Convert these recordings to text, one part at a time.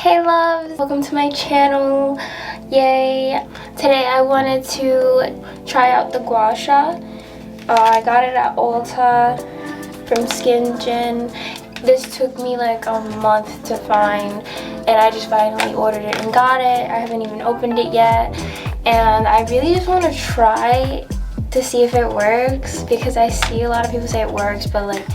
Hey loves, welcome to my channel. Yay. Today I wanted to try out the Gua Sha. I got it at Ulta from Skin Gin. This took me like a month to find, and I just finally ordered it and got it. I haven't even opened it yet, and I really just want to try to see if it works, because I see a lot of people say it works, but like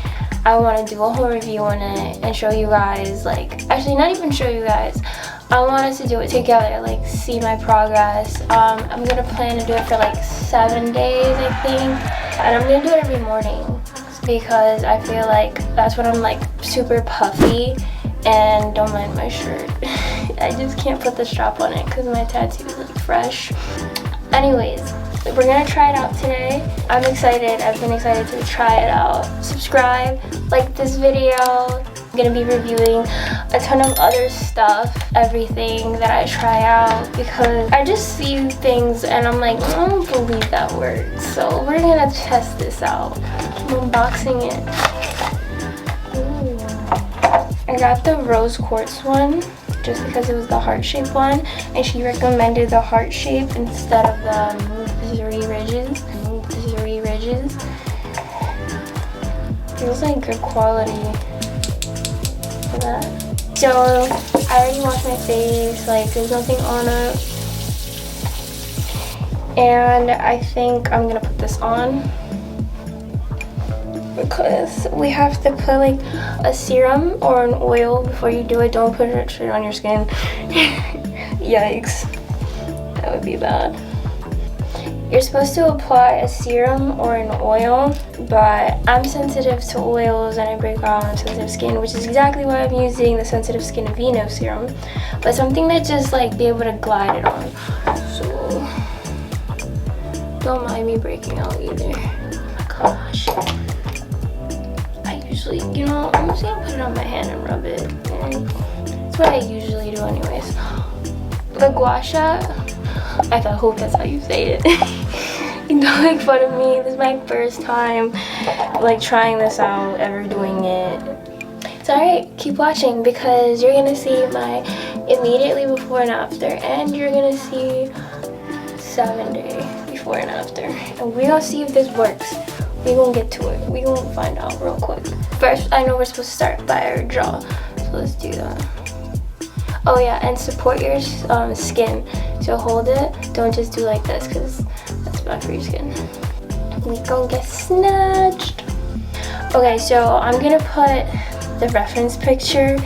I want to do a whole review on it and show you guys, like, actually not even show you guys, I want us to do it together, like see my progress. I'm gonna plan to do it for like 7 days, I think, and I'm gonna do it every morning because I feel like that's when I'm like super puffy. And don't mind my shirt, I just can't put the strap on it because my tattoo is like fresh. Anyways, we're gonna try it out today. I'm excited. I've been excited to try it out. Subscribe, like this video. I'm gonna be reviewing a ton of other stuff, everything that I try out, because I just see things and I'm like, I don't believe that works. So we're gonna test this out. I'm unboxing it. Ooh. I got the rose quartz one just because it was the heart-shaped one, and she recommended the heart shape instead of the three ridges. Feels like good quality for that. So I already washed my face, like there's nothing on it, and I think I'm gonna put this on because we have to put like a serum or an oil before you do it. Don't put it straight on your skin. Yikes, that would be bad. You're supposed to apply a serum or an oil, but I'm sensitive to oils and I break out on sensitive skin, which is exactly why I'm using the Sensitive Skin Vino serum, but something that just like be able to glide it on. So don't mind me breaking out either. Oh my gosh. You know, I'm just gonna put it on my hand and rub it. And that's what I usually do anyways. The Guasha, I hope that's how you say it. You don't make fun of me. This is my first time like trying this out, ever doing it. It's alright, keep watching because you're gonna see my immediately before and after, and you're gonna see 7 day before and after. And we're gonna see if this works. We're gonna get to it. We're gonna find out real quick. First, I know we're supposed to start by our jaw, so let's do that. Oh yeah, and support your skin. So hold it. Don't just do like this because that's bad for your skin. We gonna get snatched. Okay, so I'm gonna put the reference picture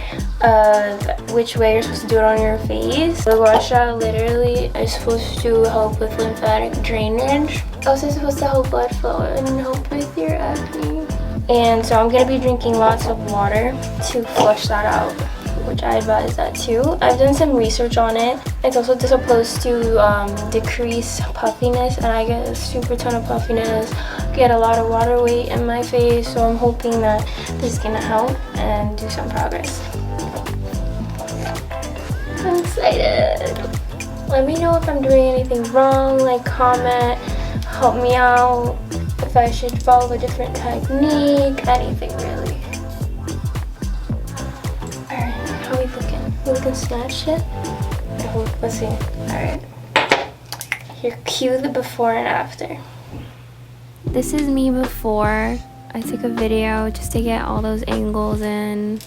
of which way you're supposed to do it on your face. The Guasha literally is supposed to help with lymphatic drainage. Also supposed to help blood flow and help with your acne. And so I'm going to be drinking lots of water to flush that out, which I advise that too. I've done some research on it. It's also supposed to decrease puffiness, and I get a super ton of puffiness, get a lot of water weight in my face, so I'm hoping that this is going to help and do some progress. I'm excited. Let me know if I'm doing anything wrong, like comment, help me out, if I should follow a different technique, anything really. Alright, how are we looking? We looking snatched yet? Let's see. Alright. Here, cue the before and after. This is me before. I took a video just to get all those angles in.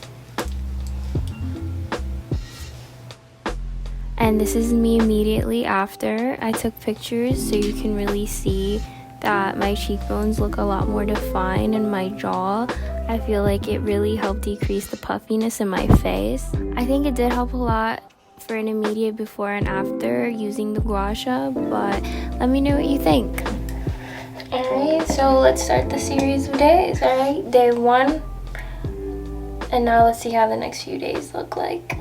And this is me immediately after. I took pictures so you can really see that my cheekbones look a lot more defined in my jaw. I feel like it really helped decrease the puffiness in my face. I think it did help a lot for an immediate before and after using the Gua Sha, but let me know what you think. Alright, so let's start the series of days. Alright, day 1. And now let's see how the next few days look like.